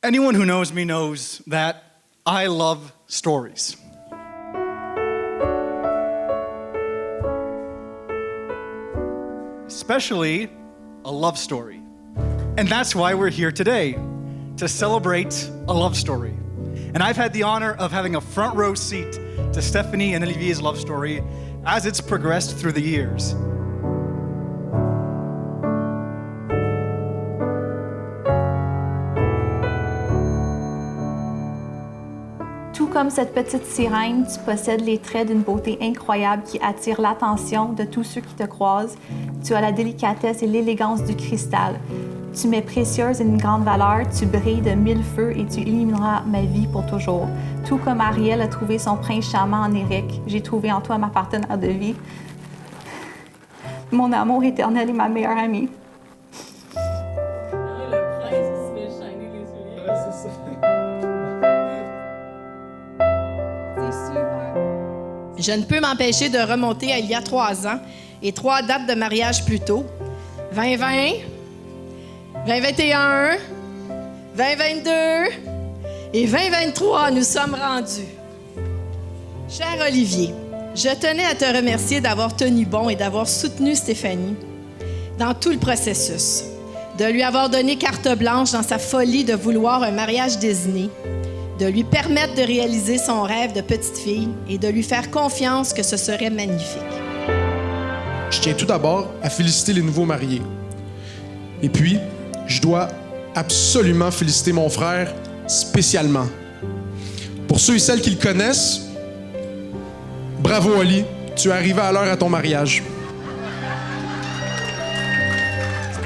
Anyone who knows me knows that I love stories. Especially a love story. And that's why we're here today, to celebrate a love story. And I've had the honor of having a front row seat to Stephanie and Olivier's love story as it's progressed through the years. Tout comme cette petite sirène, tu possèdes les traits d'une beauté incroyable qui attire l'attention de tous ceux qui te croisent. Tu as la délicatesse et l'élégance du cristal. Tu m'es précieuse et d'une grande valeur, tu brilles de mille feux et tu illumines ma vie pour toujours. Tout comme Ariel a trouvé son prince charmant en Éric, j'ai trouvé en toi ma partenaire de vie, mon amour éternel et ma meilleure amie. Je ne peux m'empêcher de remonter à il y a 3 ans et 3 dates de mariage plus tôt. 2020, 2021, 2022 et 2023, nous sommes rendus. Cher Olivier, je tenais à te remercier d'avoir tenu bon et d'avoir soutenu Stéphanie dans tout le processus, de lui avoir donné carte blanche dans sa folie de vouloir un mariage désigné, de lui permettre de réaliser son rêve de petite fille et de lui faire confiance que ce serait magnifique. Je tiens tout d'abord à féliciter les nouveaux mariés. Et puis, je dois absolument féliciter mon frère spécialement. Pour ceux et celles qui le connaissent, bravo Oli, tu es arrivé à l'heure à ton mariage.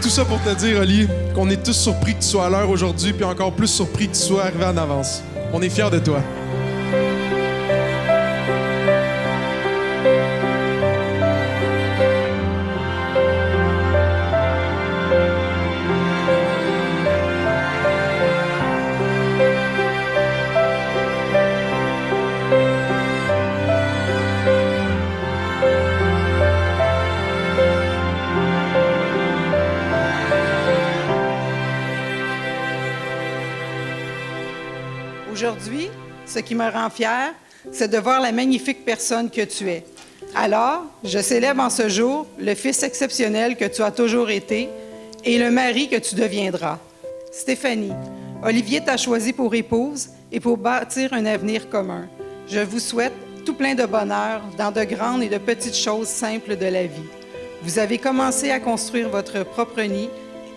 Tout ça pour te dire, Oli, qu'on est tous surpris que tu sois à l'heure aujourd'hui, puis encore plus surpris que tu sois arrivé en avance. On est fiers de toi. Aujourd'hui, ce qui me rend fière, c'est de voir la magnifique personne que tu es. Alors, je célèbre en ce jour le fils exceptionnel que tu as toujours été et le mari que tu deviendras. Stéphanie, Olivier t'a choisi pour épouse et pour bâtir un avenir commun. Je vous souhaite tout plein de bonheur dans de grandes et de petites choses simples de la vie. Vous avez commencé à construire votre propre nid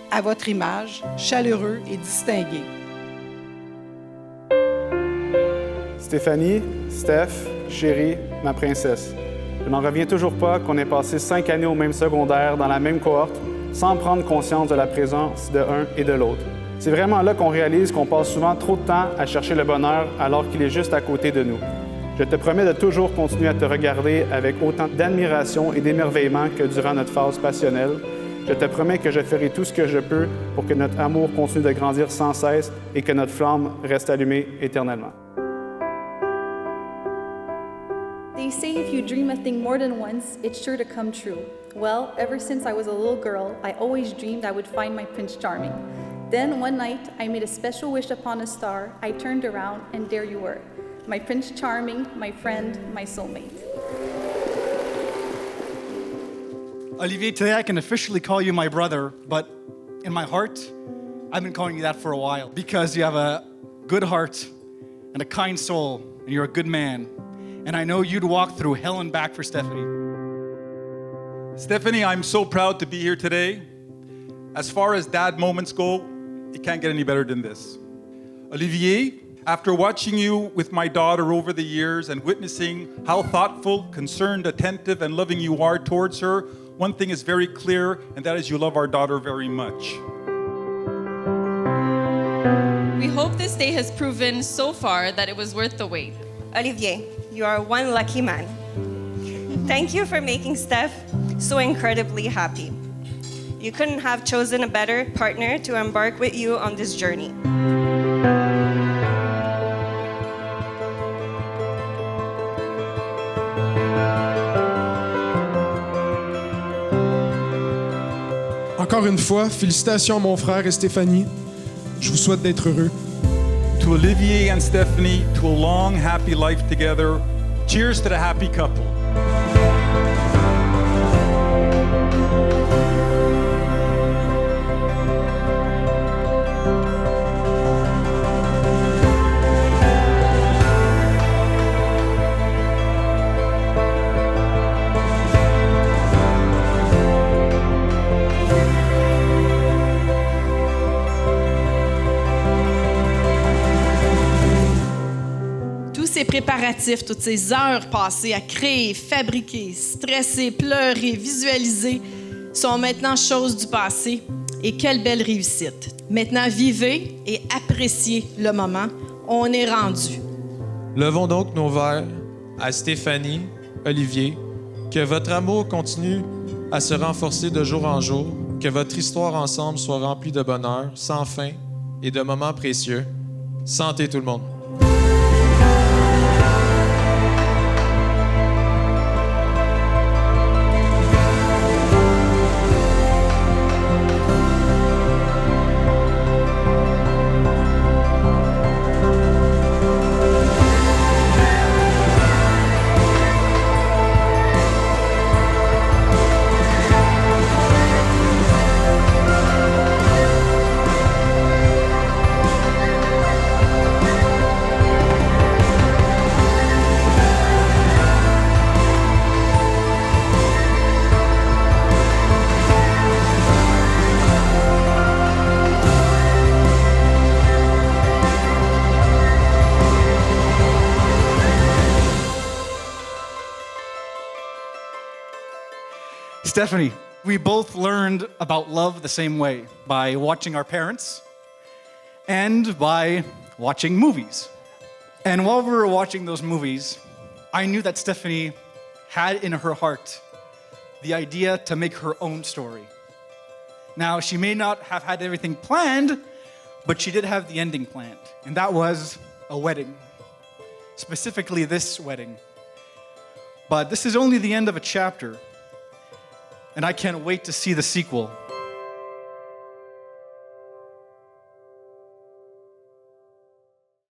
à votre image, chaleureux et distingué. Stéphanie, Steph, chérie, ma princesse. Je n'en reviens toujours pas qu'on ait passé 5 années au même secondaire, dans la même cohorte, sans prendre conscience de la présence de l'un et de l'autre. C'est vraiment là qu'on réalise qu'on passe souvent trop de temps à chercher le bonheur alors qu'il est juste à côté de nous. Je te promets de toujours continuer à te regarder avec autant d'admiration et d'émerveillement que durant notre phase passionnelle. Je te promets que je ferai tout ce que je peux pour que notre amour continue de grandir sans cesse et que notre flamme reste allumée éternellement. They say if you dream a thing more than once, it's sure to come true. Well, ever since I was a little girl, I always dreamed I would find my Prince Charming. Then one night, I made a special wish upon a star. I turned around, and there you were. My Prince Charming, my friend, my soulmate. Olivier, today I can officially call you my brother, but in my heart, I've been calling you that for a while because you have a good heart and a kind soul, and you're a good man. And I know you'd walk through hell and back for Stephanie. Stephanie, I'm so proud to be here today. As far as dad moments go, it can't get any better than this. Olivier, after watching you with my daughter over the years and witnessing how thoughtful, concerned, attentive, and loving you are towards her, one thing is very clear, and that is you love our daughter very much. We hope this day has proven so far that it was worth the wait. Olivier, you are one lucky man. Thank you for making Steph so incredibly happy. You couldn't have chosen a better partner to embark with you on this journey. Encore une fois, félicitations à mon frère et Stéphanie. Je vous souhaite d'être heureux. to Olivier and Stephanie, to a long, happy life together. Cheers to the happy couple. Ces préparatifs, toutes ces heures passées à créer, fabriquer, stresser, pleurer, visualiser sont maintenant choses du passé. Et quelle belle réussite. Maintenant, vivez et appréciez le moment. On est rendu. Levons donc nos verres à Stéphanie, Olivier, que votre amour continue à se renforcer de jour en jour, que votre histoire ensemble soit remplie de bonheur, sans fin et de moments précieux. Santé tout le monde. Stephanie, we both learned about love the same way, by watching our parents and by watching movies. And while we were watching those movies, I knew that Stephanie had in her heart the idea to make her own story. Now, she may not have had everything planned, but she did have the ending planned, and that was a wedding, specifically this wedding. But this is only the end of a chapter, and I can't wait to see the sequel.